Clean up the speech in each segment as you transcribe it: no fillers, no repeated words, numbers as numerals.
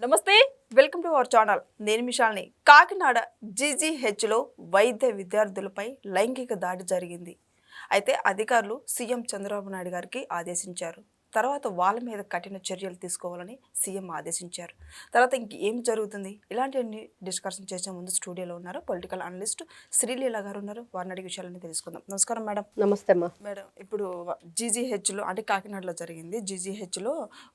నమస్తే, welcome to our channel. నేను మిషాల్ని. కాకినాడ జీజీహెచ్లో వైద్య విద్యార్థులపై లైంగిక దాడి జరిగింది. అయితే అధికారులు సీఎం చంద్రబాబు నాయుడు గారికి ఆదేశించారు. తర్వాత వాళ్ళ మీద కఠిన చర్యలు తీసుకోవాలని సీఎం ఆదేశించారు. తర్వాత ఇంకేం జరుగుతుంది, ఇలాంటివన్నీ డిస్కషన్ చేసే ముందు స్టూడియోలో ఉన్నారు పొలిటికల్ అనలిస్ట్ శ్రీలీల గారు ఉన్నారు. వారిని అడిగే విషయాలన్నీ తెలుసుకుందాం. నమస్కారం మేడం. నమస్తే అమ్మా. మేడం, ఇప్పుడు జీజీహెచ్లో అంటే కాకినాడలో జరిగింది. జీజీహెచ్లో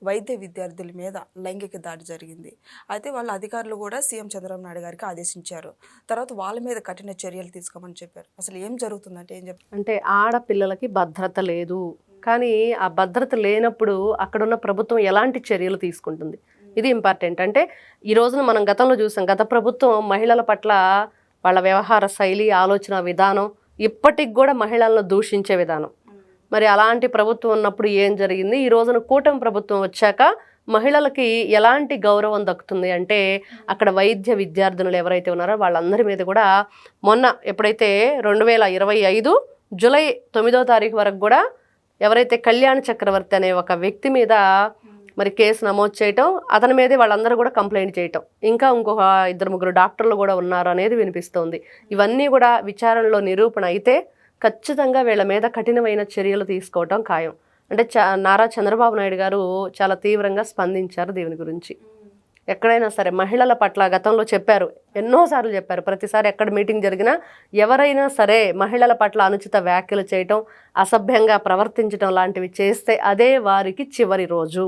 వైద్య విద్యార్థుల మీద లైంగిక దాడి జరిగింది. అయితే వాళ్ళ అధికారులు కూడా సీఎం చంద్రబాబు నాయుడు గారికి ఆదేశించారు. తర్వాత వాళ్ళ మీద కఠిన చర్యలు తీసుకోమని చెప్పారు. అసలు ఏం జరుగుతుందంటే ఏం చెప్పారు? అంటే ఆడపిల్లలకి భద్రత లేదు, కానీ ఆ భద్రత లేనప్పుడు అక్కడున్న ప్రభుత్వం ఎలాంటి చర్యలు తీసుకుంటుంది, ఇది ఇంపార్టెంట్. అంటే ఈ రోజున మనం గతంలో చూసాం, గత ప్రభుత్వం మహిళల పట్ల వాళ్ళ వ్యవహార శైలి, ఆలోచన విధానం ఇప్పటికి కూడా మహిళలను దూషించే విధానం. మరి అలాంటి ప్రభుత్వం ఉన్నప్పుడు ఏం జరిగింది, ఈ రోజున కూటమి ప్రభుత్వం వచ్చాక మహిళలకి ఎలాంటి గౌరవం దక్కుతుంది అంటే అక్కడ వైద్య విద్యార్థినులు ఎవరైతే ఉన్నారో వాళ్ళందరి మీద కూడా మొన్న ఎప్పుడైతే 2025 జూలై 9వ తారీఖు వరకు కూడా ఎవరైతే కళ్యాణ్ చక్రవర్తి అనే ఒక వ్యక్తి మీద మరి కేసు నమోదు చేయటం, అతని మీదే వాళ్ళందరూ కూడా కంప్లైంట్ చేయటం, ఇంకా ఇంకొక 2-3 డాక్టర్లు కూడా ఉన్నారు అనేది వినిపిస్తోంది. ఇవన్నీ కూడా విచారణలో నిరూపణ అయితే ఖచ్చితంగా వీళ్ళ మీద కఠినమైన చర్యలు తీసుకోవటం ఖాయం. అంటే నారా చంద్రబాబు నాయుడు గారు చాలా తీవ్రంగా స్పందించారు దీని గురించి. ఎక్కడైనా సరే మహిళల పట్ల గతంలో చెప్పారు, ఎన్నోసార్లు చెప్పారు. ప్రతిసారి ఎక్కడ మీటింగ్ జరిగినా ఎవరైనా సరే మహిళల పట్ల అనుచిత వ్యాఖ్యలు చేయటం, అసభ్యంగా ప్రవర్తించడం లాంటివి చేస్తే అదే వారికి చివరి రోజు.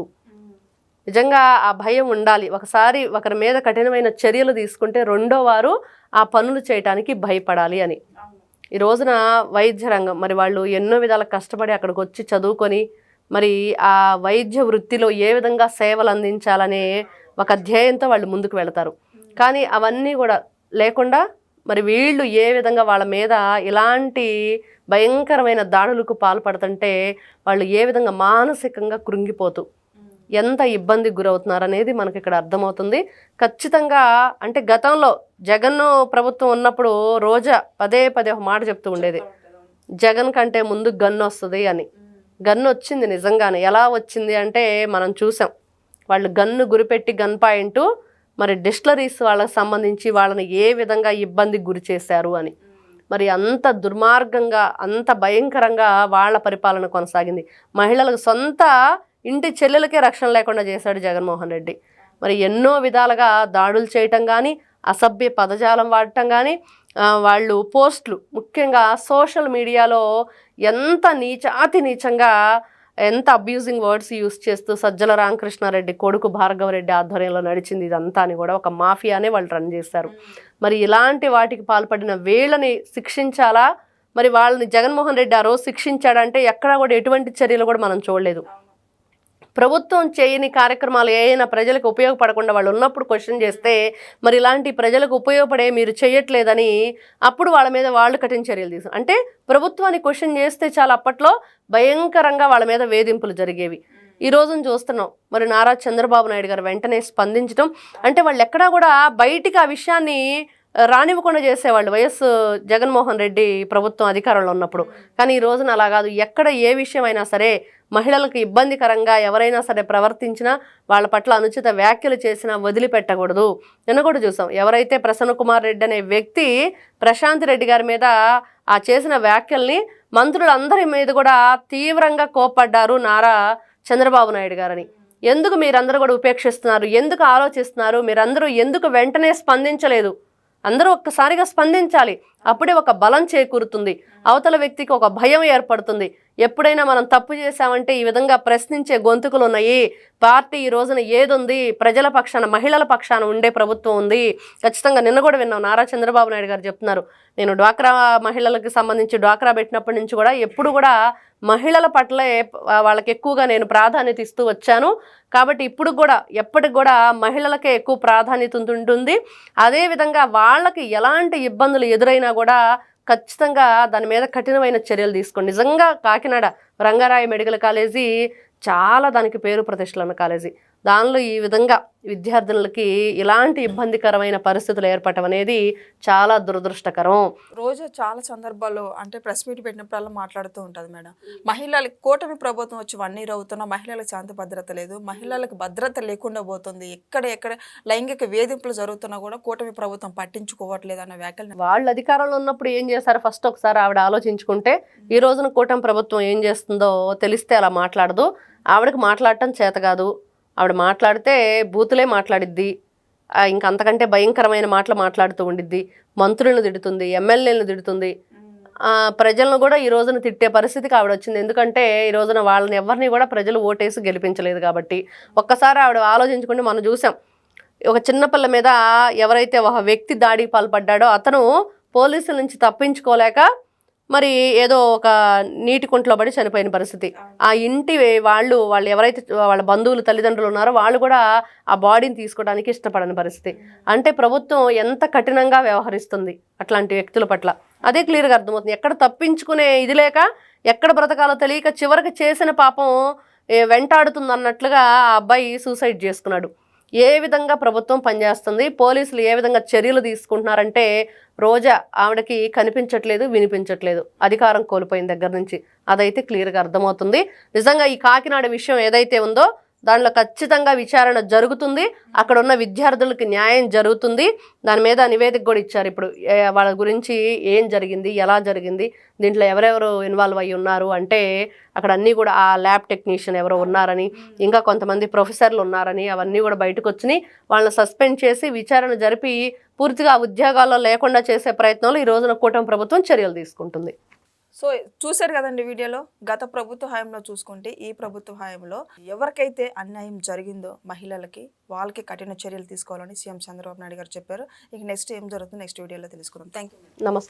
నిజంగా ఆ భయం ఉండాలి. ఒకసారి ఒకరి మీద కఠినమైన చర్యలు తీసుకుంటే రెండో వారు ఆ పనులు చేయటానికి భయపడాలి అని. ఈ రోజున వైద్య రంగం మరి వాళ్ళు ఎన్నో విధాల కష్టపడి అక్కడికి వచ్చి చదువుకొని మరి ఆ వైద్య వృత్తిలో ఏ విధంగా సేవలు అందించాలనే ఒక ధ్యేయంతో వాళ్ళు ముందుకు వెళతారు. కానీ అవన్నీ కూడా లేకుండా మరి వీళ్ళు ఏ విధంగా వాళ్ళ మీద ఇలాంటి భయంకరమైన దాడులకు పాల్పడుతుంటే వాళ్ళు ఏ విధంగా మానసికంగా కృంగిపోతూ ఎంత ఇబ్బందికి గురవుతున్నారు అనేది మనకి ఇక్కడ అర్థమవుతుంది. ఖచ్చితంగా అంటే గతంలో జగన్ ప్రభుత్వం ఉన్నప్పుడు రోజా పదే ఒక మాట చెప్తూ ఉండేది, జగన్ కంటే ముందు గన్ను వస్తుంది అని. గన్ను వచ్చింది నిజంగానే. ఎలా వచ్చింది అంటే మనం చూసాం, వాళ్ళు గన్ను గురిపెట్టి గన్ పాయింట్ మరి డిస్టిలరీస్ వాళ్ళకి సంబంధించి వాళ్ళని ఏ విధంగా ఇబ్బందికి గురి చేశారు అని. మరి అంత దుర్మార్గంగా అంత భయంకరంగా వాళ్ళ పరిపాలన కొనసాగింది. మహిళలకు సొంత ఇంటి చెల్లెలకే రక్షణ లేకుండా చేశాడు జగన్మోహన్ రెడ్డి. మరి ఎన్నో విధాలుగా దాడులు చేయటం కానీ, అసభ్య పదజాలం వాడటం కానీ, వాళ్ళు పోస్టులు ముఖ్యంగా సోషల్ మీడియాలో ఎంత నీచాతి నీచంగా ఎంత అబ్యూజింగ్ వర్డ్స్ యూస్ చేస్తూ సజ్జల రామకృష్ణారెడ్డి కొడుకు భార్గవరెడ్డి ఆధ్వర్యంలో నడిచింది ఇదంతా అని కూడా ఒక మాఫియానే వాళ్ళు రన్ చేశారు. మరి ఇలాంటి వాటికి పాల్పడిన వీళ్ళని శిక్షించాలా? మరి వాళ్ళని జగన్మోహన్ రెడ్డి ఆ రోజు శిక్షించాడంటే ఎక్కడా కూడా ఎటువంటి చర్యలు కూడా మనం చూడలేదు. ప్రభుత్వం చేయని కార్యక్రమాలు ఏదైనా ప్రజలకు ఉపయోగపడకుండా వాళ్ళు ఉన్నప్పుడు క్వశ్చన్ చేస్తే మరి ఇలాంటి ప్రజలకు ఉపయోగపడే మీరు చేయట్లేదని అప్పుడు వాళ్ళ మీద వాళ్ళు కఠిన చర్యలు తీసుకున్నారు. అంటే ప్రభుత్వాన్ని క్వశ్చన్ చేస్తే చాలా అప్పట్లో భయంకరంగా వాళ్ళ మీద వేధింపులు జరిగేవి. ఈ రోజున చూస్తున్నాం మరి నారా చంద్రబాబు నాయుడు గారు వెంటనే స్పందించడం, అంటే వాళ్ళు ఎక్కడా కూడా బయటికి ఆ విషయాన్ని రానివ్వకుండా చేసేవాళ్ళు వైఎస్ జగన్మోహన్ రెడ్డి ప్రభుత్వం అధికారంలో ఉన్నప్పుడు. కానీ ఈ రోజున అలా కాదు. ఎక్కడ ఏ విషయం అయినా సరే మహిళలకు ఇబ్బందికరంగా ఎవరైనా సరే ప్రవర్తించినా, వాళ్ళ పట్ల అనుచిత వ్యాఖ్యలు చేసినా వదిలిపెట్టకూడదు. నిన్న కూడా చూసాం, ఎవరైతే ప్రసన్న కుమార్ రెడ్డి అనే వ్యక్తి ప్రశాంత్ రెడ్డి గారి మీద ఆ చేసిన వ్యాఖ్యల్ని మంత్రులందరి మీద కూడా తీవ్రంగా కోప్పడ్డారు నారా చంద్రబాబు నాయుడు గారని. ఎందుకు మీరందరూ కూడా ఉపేక్షిస్తున్నారు, ఎందుకు ఆలోచిస్తున్నారు, మీరందరూ ఎందుకు వెంటనే స్పందించలేదు? అందరూ ఒక్కసారిగా స్పందించాలి. అప్పుడే ఒక బలం చేకూరుతుంది, అవతల వ్యక్తికి ఒక భయం ఏర్పడుతుంది. ఎప్పుడైనా మనం తప్పు చేశామంటే ఈ విధంగా ప్రశ్నించే గొంతుకులు ఉన్నాయి. పార్టీ ఈ రోజున ఏదుంది, ప్రజల పక్షాన మహిళల పక్షాన ఉండే ప్రభుత్వం ఉంది. ఖచ్చితంగా నిన్న కూడా విన్నాం, నారా చంద్రబాబు నాయుడు గారు చెప్తున్నారు, నేను డ్వాక్రా మహిళలకు సంబంధించి డ్వాక్రా పెట్టినప్పటి నుంచి కూడా ఎప్పుడు కూడా మహిళల పట్ల వాళ్ళకి ఎక్కువగా నేను ప్రాధాన్యత ఇస్తూ వచ్చాను. కాబట్టి ఇప్పుడు కూడా ఎప్పటికి కూడా మహిళలకే ఎక్కువ ప్రాధాన్యత ఉంటుంది. అదేవిధంగా వాళ్ళకి ఎలాంటి ఇబ్బందులు ఎదురైనా కూడా ఖచ్చితంగా దాని మీద కఠినమైన చర్యలు తీసుకోండి. నిజంగా కాకినాడ రంగారాయ మెడికల్ కాలేజీ చాలా దానికి పేరు ప్రతిష్టలు ఉన్న కాలేజీ. దానిలో ఈ విధంగా విద్యార్థులకి ఇలాంటి ఇబ్బందికరమైన పరిస్థితులు ఏర్పడటం అనేది చాలా దురదృష్టకరం. రోజు చాలా సందర్భాల్లో అంటే ప్రెస్ మీట్ పెట్టినప్పుడల్లా మాట్లాడుతూ ఉంటుంది మేడం. మహిళలకు కూటమి ప్రభుత్వం వచ్చి 1 year అవుతున్నా మహిళలకు శాంతి భద్రత లేదు, మహిళలకు భద్రత లేకుండా పోతుంది, ఎక్కడ లైంగిక వేధింపులు జరుగుతున్నా కూడా కూటమి ప్రభుత్వం పట్టించుకోవట్లేదు అన్న వ్యాఖ్యలు. వాళ్ళు అధికారంలో ఉన్నప్పుడు ఏం చేశారు ఫస్ట్ ఒకసారి ఆవిడ ఆలోచించుకుంటే, ఈ రోజున కూటమి ప్రభుత్వం ఏం చేస్తుందో తెలిస్తే అలా మాట్లాడదు. ఆవిడకి మాట్లాడటం చేత కాదు. ఆవిడ మాట్లాడితే బూతులే మాట్లాడిద్ది, ఇంకంతకంటే భయంకరమైన మాటలు మాట్లాడుతూ ఉండిద్ది, మంత్రులను తిడుతుంది, ఎమ్మెల్యేలను తిడుతుంది, ప్రజలను కూడా ఈ రోజున తిట్టే పరిస్థితికి ఆవిడ వచ్చింది. ఎందుకంటే ఈ రోజున వాళ్ళని ఎవరిని కూడా ప్రజలు ఓటేసి గెలిపించలేదు కాబట్టి. ఒక్కసారి ఆవిడ ఆలోచించుకుంటే మనం చూసాం, ఒక చిన్నపిల్ల మీద ఎవరైతే ఒక వ్యక్తి దాడికి పాల్పడ్డాడో అతను పోలీసుల నుంచి తప్పించుకోలేక మరి ఏదో ఒక నీటి కుంటలో పడి చనిపోయిన పరిస్థితి. ఆ ఇంటి వాళ్ళు ఎవరైతే వాళ్ళ బంధువులు తల్లిదండ్రులు ఉన్నారో వాళ్ళు కూడా ఆ బాడీని తీసుకోవడానికి ఇష్టపడని పరిస్థితి. అంటే ప్రభుత్వం ఎంత కఠినంగా వ్యవహరిస్తుంది అట్లాంటి వ్యక్తుల పట్ల అదే క్లియర్గా అర్థమవుతుంది. ఎక్కడ తప్పించుకునే ఇది లేక ఎక్కడ బ్రతకాలో తెలియక చివరికి చేసిన పాపం వెంటాడుతుంది అన్నట్లుగా ఆ అబ్బాయి సూసైడ్ చేసుకున్నాడు. ఏ విధంగా ప్రభుత్వం పనిచేస్తుంది, పోలీసులు ఏ విధంగా చర్యలు తీసుకుంటున్నారంటే రోజా ఆవిడకి కనిపించట్లేదు, వినిపించట్లేదు, అధికారం కోల్పోయిన దగ్గర నుంచి. అదైతే క్లియర్గా అర్థమవుతుంది. నిజంగా ఈ కాకినాడ విషయం ఏదైతే ఉందో దానిలో ఖచ్చితంగా విచారణ జరుగుతుంది, అక్కడ ఉన్న విద్యార్థులకి న్యాయం జరుగుతుంది. దాని మీద నివేదిక కూడా ఇచ్చారు. ఇప్పుడు వాళ్ళ గురించి ఏం జరిగింది, ఎలా జరిగింది, దీంట్లో ఎవరెవరు ఇన్వాల్వ్ అయ్యి ఉన్నారు అంటే అక్కడ అన్నీ కూడా ఆ ల్యాబ్ టెక్నీషియన్ ఎవరో ఉన్నారని, ఇంకా కొంతమంది ప్రొఫెసర్లు ఉన్నారని అవన్నీ కూడా బయటకు వచ్చినాయి. వాళ్ళని సస్పెండ్ చేసి విచారణ జరిపి పూర్తిగా ఉద్యోగాల్లో లేకుండా చేసే ప్రయత్నంలో ఈ రోజున కూటమి ప్రభుత్వం చర్యలు తీసుకుంటుంది. సో చూశారు కదండి వీడియోలో. గత ప్రభుత్వ హయాంలో చూసుకుంటే ఈ ప్రభుత్వ హయాంలో ఎవరికైతే అన్యాయం జరిగిందో మహిళలకి వాళ్ళకి కఠిన చర్యలు తీసుకోవాలని సీఎం చంద్రబాబు నాయుడు గారు చెప్పారు. ఇక నెక్స్ట్ ఏం జరుగుతుందో నెక్స్ట్ వీడియోలో తెలుసుకుందాం. Thank you. నమస్తే.